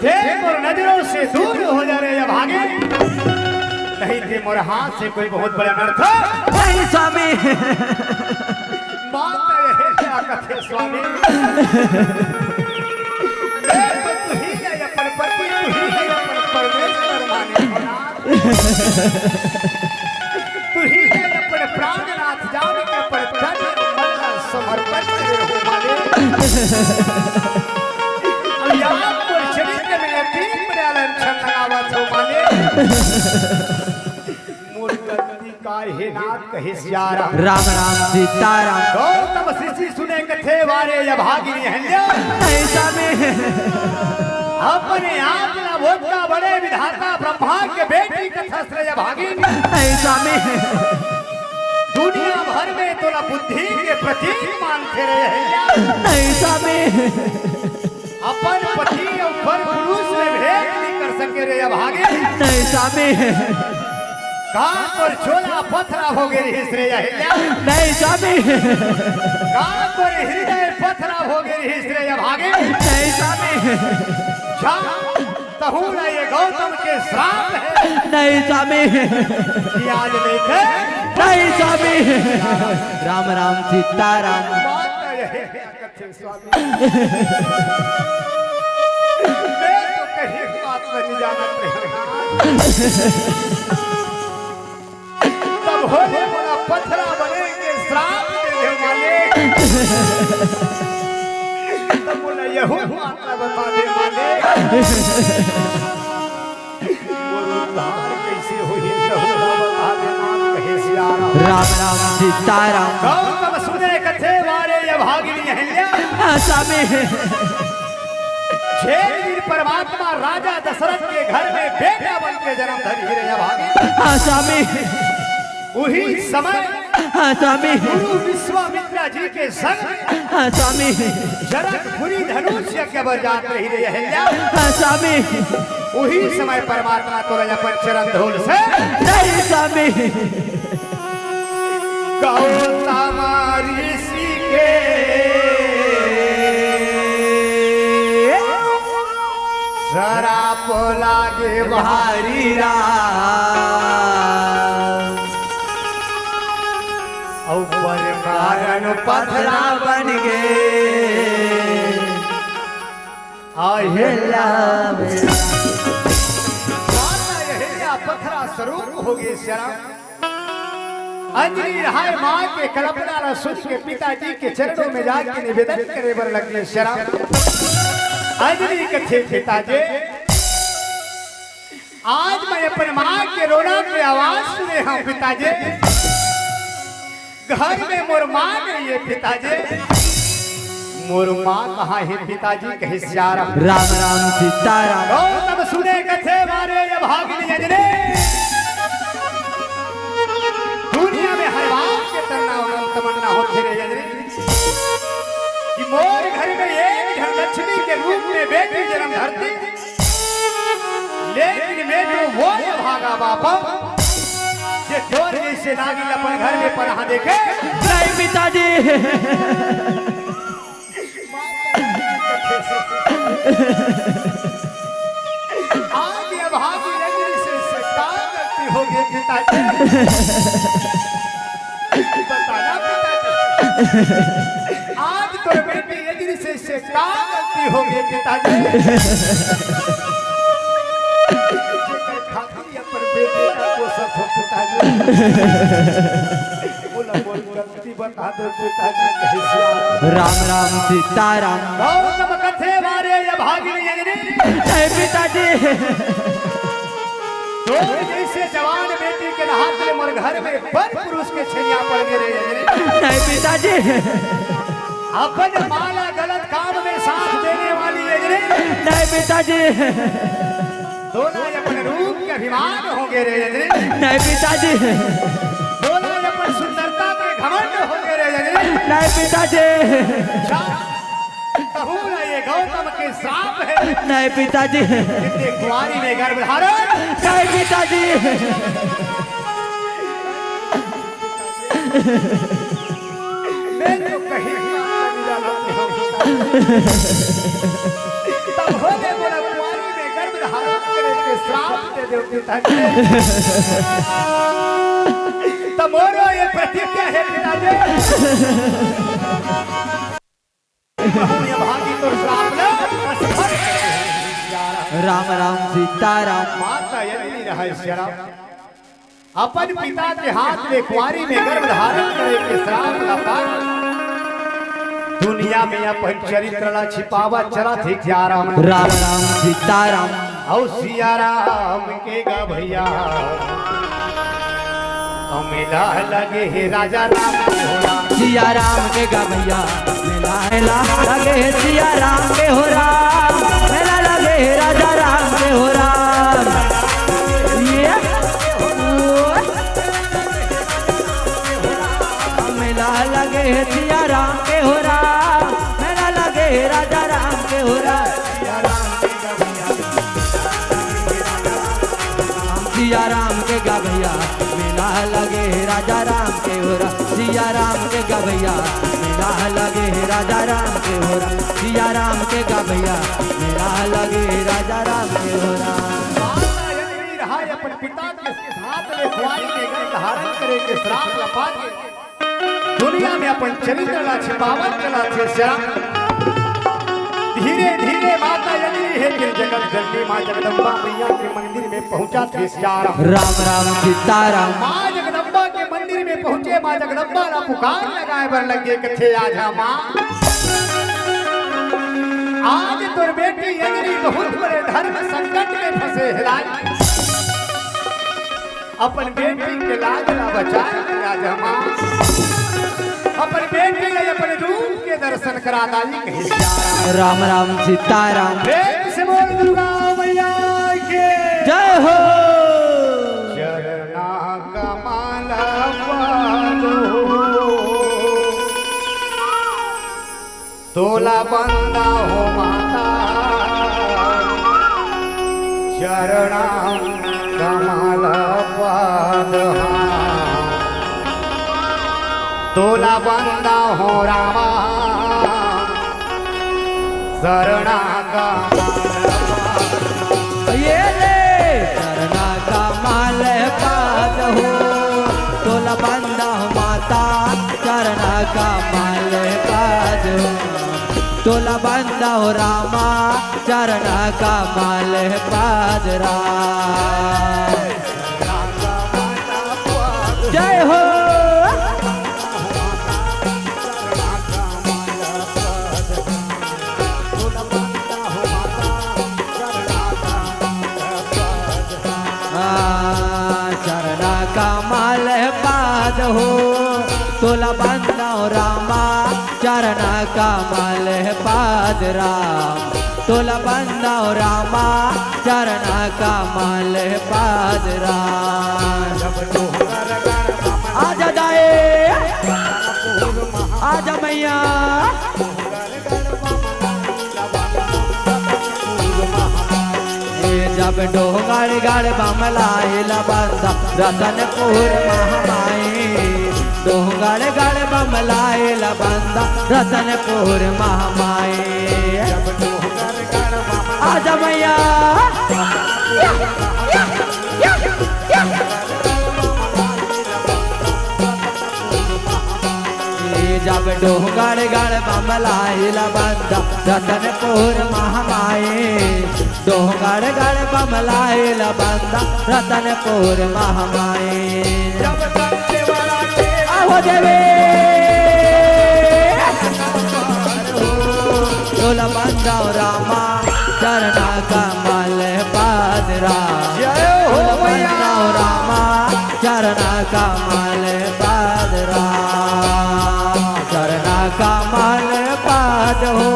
देख और नजरों से दूर हो जा रहे भागे नहीं थे मोर हाथ से कोई बहुत बड़ा अनर्थ नहीं स्वामी माता यह क्या कथे स्वामी तू ही है अपन पति तू ही है अपन परमेश्वर माने तू ही है अपन प्राणनाथ जान के पर तन मन समर्पण करे हो माने आपको चरित्र में यतीम लक्षण लगावत हो माने मूर्ति का हे नाथ कहे श्यारा राम राम सीताराम गौतम ऋषि सुने कथे वारे या भागिनी अहिल्या ऐसा में अपने आप ना भोजका बड़े विधाता ब्रह्मा के बेटी कथा श्रेय भागिनी ऐसा में दुनिया भर में तोला बुद्धि के प्रतीक मानते रहे अहिल्या ऐसा में अपन पति ऊपर पुरुष में भेद नहीं कर सके रे भागे ऐसा में कान पर छोला पथरा हो गई श्रेय अहिल्या ऐसा में कान पर हृदय पथरा हो गई श्रेय भागे ऐसा में तहूरा ये गौतम के श्राप है ऐसा में कि आज देखे ऐसा में राम राम सीताराम माता यह कथे स्वामी मैं तो कहीं बात नहीं जानत रहे तब होने वाला पथरा बनेंगे श्राप देने वाले तब बोला यहू माता बता दे माले कैसे हुई बता दे नाम कहे सियारा राम राम सीताराम गौतम सुने कथे वारे ये भागिनी अहिल्या ऐसा में 6 दिन परमात्मा राजा दशरथ के घर में बेटा बन के जन्म धरी रे भागे ऐसा में वही समय ऐसा में गुरु विश्वामित्र जी के संग ऐसा में जनकपुरी धनुष यज्ञ बरजात रही रे अहिल्या ऐसा में वही समय परमात्मा तो अपन चरण धूल से ऐसा में गौतम ऋषि के शराप लागे भारी राम ऊपर कारण पथरा बन गए अहिल्या पथरा स्वरूप हो गए शराब अंजलि रहाय माँ के कल्पना न सुन के पिताजी के चरणों में जाके निवेदन करे बर लगे शराब अंजलि के थे पिताजी आज मैं अपन माँ के रोना की आवाज सुने हूँ पिताजी घर में मोर माँ नहीं है पिताजी मोर माँ कहाँ है पिताजी कहे श्यारा राम राम सीताराम गौतम सुने कथे मारे ये भागिनी अंजलि दुनिया में हर बात के तमन्ना होते रहे अंजलि कि मोर घर में एक लक्ष्मी के रूप में बेटी जन्म धरती लेकिन मैं तो वो भागा बापा ये ढोर जैसे नागिन अपन घर में पनाह देखे नहीं पिताजी। आज ये भागी रंगनी से काम करती होगी पिताजी। बताना पिताजी, आज तो बेटी रंगनी से काम करती होगी पिताजी। खाती अपन बेटे का पोषक हो पिताजी। बोल गलती बता दो पिताजी। राम राम सीताराम। गौतम कथे मारे ये भागिनी रंगनी नहीं पिताजी। तो जैसे जवान बेटी के हाथ में मोर घर में बर पुरुष के छेनिया पड़ गए रे। नहीं पिताजी। अपन माला गलत काम में साथ देने वाली रजनी। नहीं पिताजी। दोनों अपन रूप के अभिमान होंगे रे रजनी। नहीं पिताजी। दोनों अपन सुंदरता के घमंड होंगे रे रजनी। नहीं पिताजी। कहूँ ना ये गौतम के श्राप है। नहीं पिताजी। इतने कुंवारी में गर्भ धारण। नहीं पिताजी। मैं तो कहीं नहीं डाला तब होने बोला कुंवारी में गर्भ धारण करे के श्राप दे दो पिताजी। तब मोरो ये प्रतिज्ञा है पिताजी। ये भागी तो श्राप न असफल करे। राम राम सीताराम। माता यदि रहे शराब अपन पिता के हाथ में कुंवारी में गर्भ धारण करे के श्राप का पाप दुनिया में अपन चरित्र ला छिपावा चला थे क्या राम। राम राम सीताराम। औ सिया राम के गा भैया मेला लगे हे राजा राम के होला। सिया राम के गा भैया मेला लगे हे सिया राम के हो राम। मेला लगे हे राजा राम के हो राम। ये मेला लगे हे सिया राम के हो राम। मेला लगे हे राजा राम के हो राम। सिया राम के गा भैया मेला लगे हे राजा राम के हो राम। सिया राम के गा भैया मेला लगे हे राजा राम के हो राम। सिया राम के गा भैया मेला लगे हे राजा राम के हो राम। अपन पिता के हाथ में कुंवारी में गर्भ धारण करे के श्राप ला पाके दुनिया में अपन चरित्र ला छिपावत चला थे श्राप। धीरे धीरे माता यदि है कि जगत जननी माँ जगदम्बा मैया के मंदिर में पहुंचा थे श्याम। राम राम सीताराम। माँ जगदम्बा के मंदिर में पहुंचे माँ जगदम्बा ला पुकार लगाए बर लगे कथे आजा माँ। आज तुर बेटी यदि बहुत बड़े धर्म संकट में फंसे हिलाई। अपन बेटी के लाज ला बचाए आजा माँ। अपन बेटी ने अपन रूप के दर्शन करा दाली कही श्याम। राम राम सीताराम। प्रेम से बोल दुर्गा मैया के जय हो। चरना कमल पालो तोला बंदा हो माता। चरणा कमल पालो तोला बंदा हो रामा। शरणा का ये ले चरना का माल पाद हो तोला बंदा हो माता। चरना का माल पाद हो तोला बंदा हो रामा। चरना का माल पाद राम। जय हो। चरना का माल पाद हो तोला बंदा हो रामा। चरना का माल पाद राम। तोला बंदा हो रामा। चरना का माल पाद राम। आजा दाए आजा मैया। जब डोंगड़ गढ़ बमलाइल बंदा रतनपुर महामाई डोंगड़ गढ़ बमलाइल बंदा रतनपुर महामाई आजा मैया जब डोंगड़ गढ़ बमलाइल बंदा रतनपुर महामाई डोंगड़ गढ़ बमलाइल बंदा रतनपुर महामाई आओ देवी डोला बंदा रामा चरना कमल पादरा डोला बंदा रामा चरना कमल पादरा चरना कमल पाद हो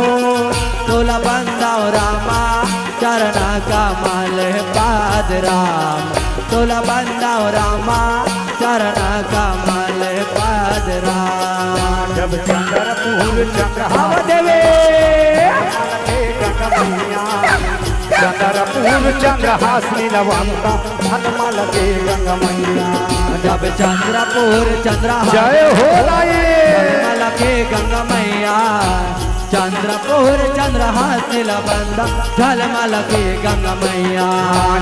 तोला बंदा रामा चरना कमल पाद राम तोला बंदा रामा चरना कमल पाद राम जब चंद्रपुर चंद्रहास देवे चंद्रपुर चंद्रहास नीलवंता हनुमल के गंगा मैया जब चंद्रपुर चंद्रहास जय हो लाए हनुमल के गंगा मैया चंद्रपुर चंद्रहास नीलबंदा झलमल के गंगा मैया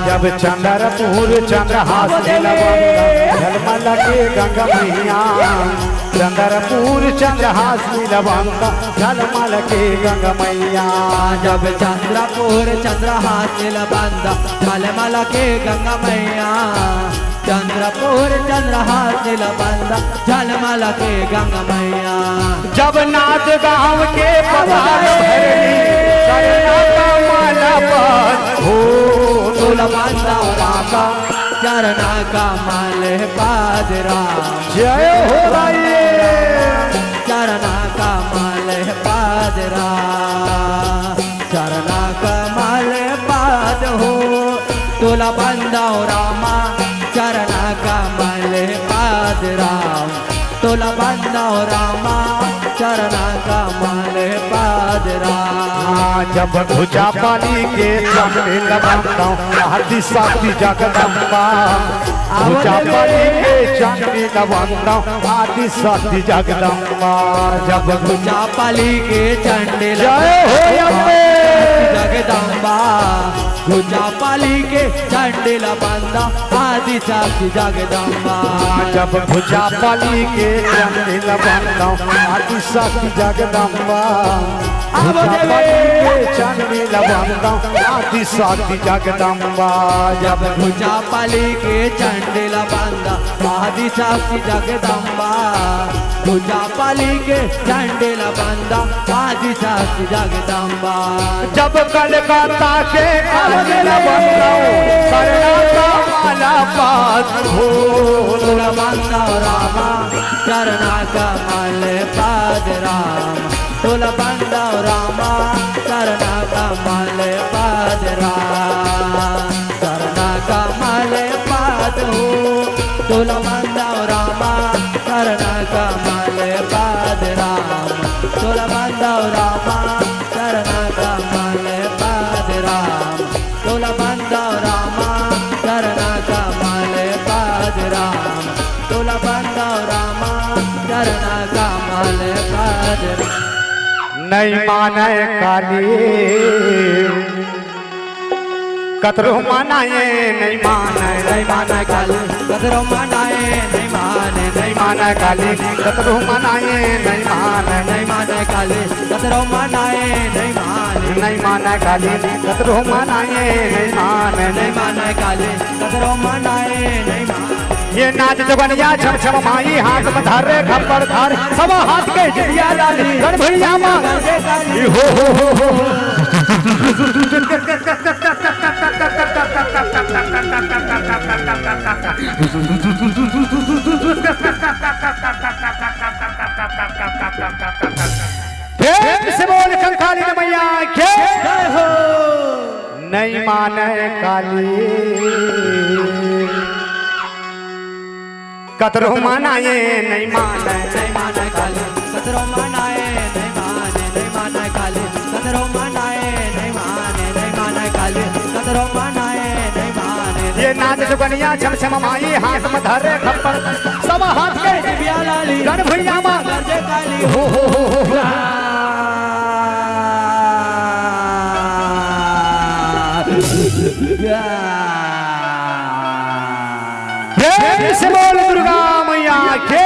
जब चंद्रपुर चंद्रहास नीलवंता झलमल के गंगा मैया चंद्रपुर चंद्रहास नीलवंता झलमल के गंगा मैया जब चंद्रपुर चंद्रहास नीलबंदा झलमल के गंगा मैया चंद्रपुर चंद्रहास नीलबंदा झलमल के गंगा मैया जब नाथ गाँव के बंदा रामा चरना कमल पाद राम जय हो राये चरना कमल पाद राम चरना कमल पाद हो तोला बंदा रामा चरना कमल पाद राम तोला बंदा रामा चरना कमल पाद राम जब भुजा पानी के सामने लगाता आदि साथी जगदम्बा भुजा पानी के सामने लगाता आदि साथी जगदम्बा जब भुजा पाली के चंडे जय हो जगदम्बा भुजा पाली के चंडेल बंदा आदि साथी जगदम्बा जब भुजा पाली के चंडेल बंदा आदि साथी जगदम्बा चंडेल बंदा आदि साथी जगदम्बा जब भुजा पाली के चंडेल बंदा आदि साथी जगदम्बा भुजा पाली के चंडेल बंदा आदि साथी जगदम्बा जब कलकत्ता के चंडेल बंदा सरना का माला पास हो बंदा रामा चरना कमल पाद राम तोला बंदा रामा चरना कमल पाद राम चरना कमल पाद हो तोला बंदा रामा चरना कमल पाद राम तोला बंदा रामा चरना कमल पाद राम तोला बंदा रामा चरना कमल पाद राम तोला बंदा रामा चरना कमल पाद राम नहीं माने काली कतरो मनाए नहीं माने काली कतरो मनाए नहीं माने काली कतरो मनाए नहीं माने काली कतरो मनाए नहीं माने काली कतरो मनाए नहीं माने काली कतरो मनाए नहीं माने ये नाच जवनिया छम छम माई हाथ में धरे खप्पड़ धार सब हाथ के जिया डाली गणभैया मां हो प्रेम से बोल कंकाली मैया के जय हो नहीं माने काली कतरो मनाए नहीं माने काली कतरो मनाए नहीं माने काली कतरो मनाए नहीं माने काली कतरो मनाए नाच सुगनिया छम छम माई हाथ में धरे खप्पर सब हाथ के दिव्या लाली गण भैया मां गरजे काली हो प्रेम से बोल दुर्गा मैया के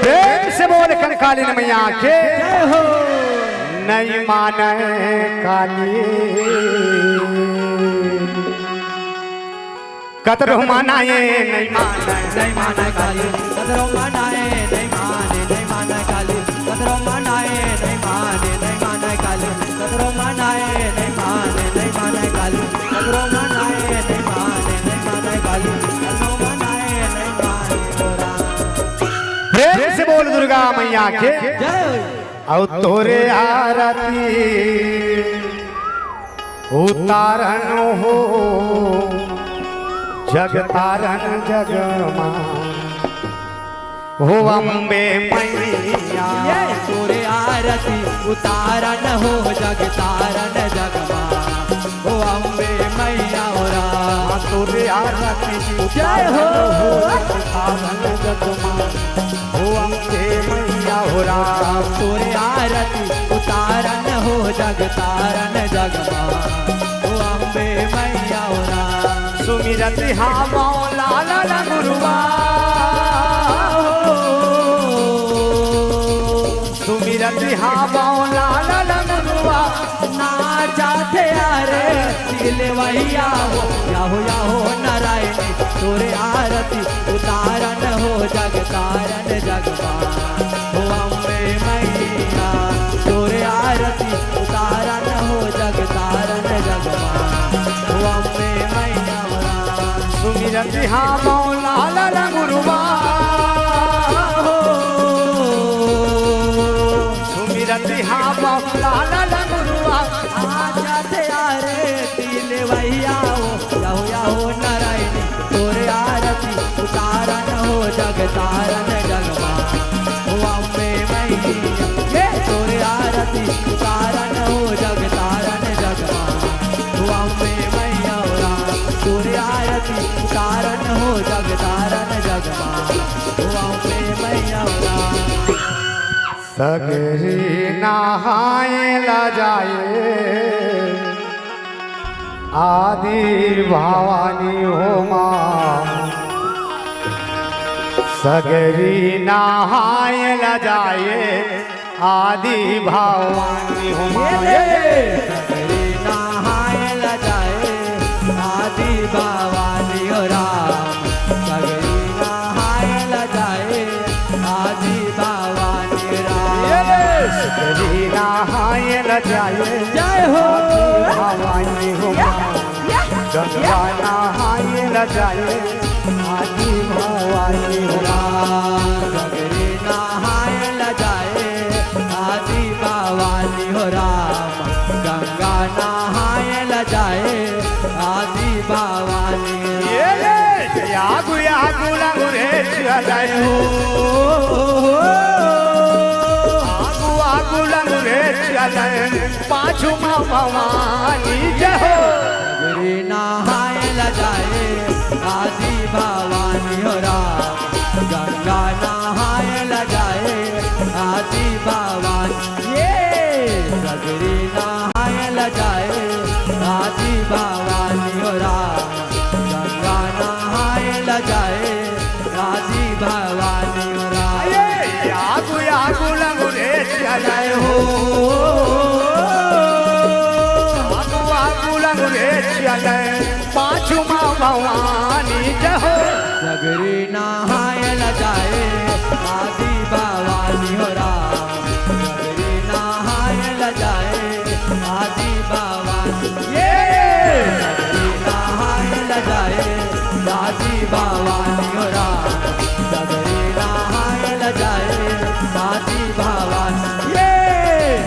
प्रेम से बोल कंकालिनी मैया के नहीं माने काली कतरो मानाए नहीं माने काली कतरो मनाए नहीं माने काली कतरो मनाए नहीं माने काली कतरो मनाए नहीं माने काली कतरो मनाए नहीं माने काली कतरो मनाए नहीं माने प्रेम से बोल दुर्गा मैया के जय औ तोरे आरती उतारण हो जगतारण जगमा हो अम्बे मैया तोरे आरती उतारन हो जगतारन जगमा हो अम्बे मैया ओरा तोरे आरती जय हो जगतारण जगमा हो अम्बे मैया हो राम तोरे आरती उतारन हो जगतारन जगमा हो अम्बे मैया ओरा सुमिरत हा मौला ला गुरुवा सुमिरत हा मौला ला गुरुवा नाचा थे यारे दिले वैया हो नारायणी तोरे आरती उतारन हो जगतारन जगमा हो अम्बे मैया तोरे आरती उतारन हो जगतारन जगमा हो अम्बे मैया सुमिरत हा मौला ला गुरुवा सुमिरत हा मौला ला गुरुवा नाचा थे यारे दिले वैया हो नारायणी तोरे आरती उतारन हो जगतारन जगमा हो अम्बे मैया तोरे आरती उतारन हो जगतारन जगमा हो अम्बे मैया तोरे आरती उतारन हो जगतारन जगमा हो अम्बे मैया सगरी नहाए ला जाए आदि भवानी हो माँ सगरी नहाए ला जाए आदि भवानी हो माँ सगरी नहाए ला जाए आदि भवानी हो राम सगरी नहाए ला जाए आदि भवानी राम सगरी नहाए ला जाए जय हो भवानी हो गंगा नहाए ला जाए आदि भवानी हो सगरी नहाए ला जाए आदि भवानी हो राम गंगा नहाए ला जाए आदि भवानी यागु यागु लंगुरे चलाए हो आगु आगु लंगुरे चलाए पाछू माँ भवानी जय हो सगरी नहाए ला जाए आदि भवानी हो राम गंगा नहाए ला जाए आदि भवानी सगरी नहाए ला जाए आदि भवानी हो राम गंगा नहाए ला जाए आदि भवानी हो राम यागु यागु लंगुरे चलाए हो आगु आगु लंगुरे चलाए पाछू माँ भवानी जय हो सगरी नहाए ला जाए आदि भवानी हो राम सगरी नहाए ला जाए आदि भवानी सगरी नहाए ला जाए आदि भवानी हो राम सगरी नहाए ला जाए आदि भवानी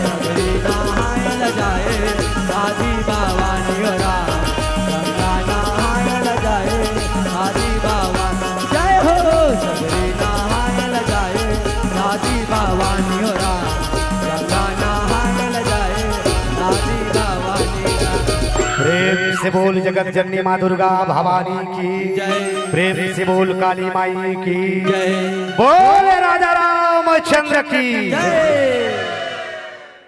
सगरी नहाए ला जाए आदि भवानी हो राम गंगा नहाए ला जाए आदि भवानी जय हो से बोल जगत जननी माँ दुर्गा भवानी की जय प्रेम से बोल काली माई की जय बोल राजा रामचंद्र की जय